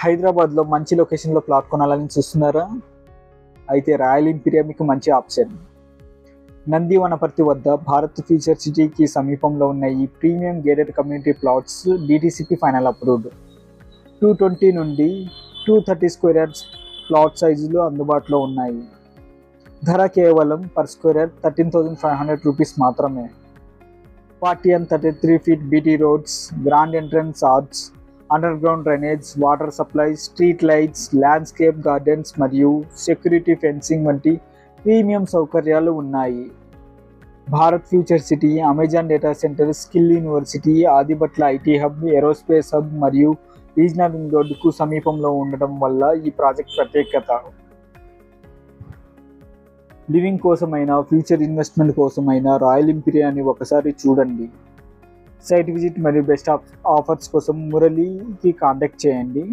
హైదరాబాద్లో మంచి లొకేషన్లో ప్లాట్ కొనాలని చూస్తున్నారా? అయితే రాయల్ ఇంపీరియా మీకు మంచి ఆప్షన్. నంది వనపర్తి వద్ద భారత్ ఫ్యూచర్ సిటీకి సమీపంలో ఉన్న ఈ premium gated community plots DTCP final approved. 220 నుండి 230 స్క్వేర్ యార్డ్స్ ప్లాట్ సైజులు అందుబాటులో ఉన్నాయి. ధర కేవలం పర్ స్క్వేర్ యార్డ్ 13,500 రూపీస్ మాత్రమే. 40 and 33 feet BT roads, grand entrance arch, under ground drainage, water supply, street lights, landscape gardens మరియు సెక్యూరిటీ ఫెన్సింగ్ వంటి premium సౌకర్యాలు ఉన్నాయి. Bharat future city, Amazon data centre, skill university, Adibatla IT hub, aerospace hub మరియు regional ring రోడ్డుకు సమీపంలో ఉండటం వల్ల ఈ ప్రాజెక్ట్ ప్రత్యేకత. లివింగ్ కోసమైనా, ఫ్యూచర్ ఇన్వెస్ట్మెంట్ కోసమైనా రాయల్ ఇంపీరియాని ఒకసారి చూడండి. సైట్ విజిట్ మరియు బెస్ట్ ఆఫర్స్ కోసం మురళికి కాంటాక్ట్ చేయండి.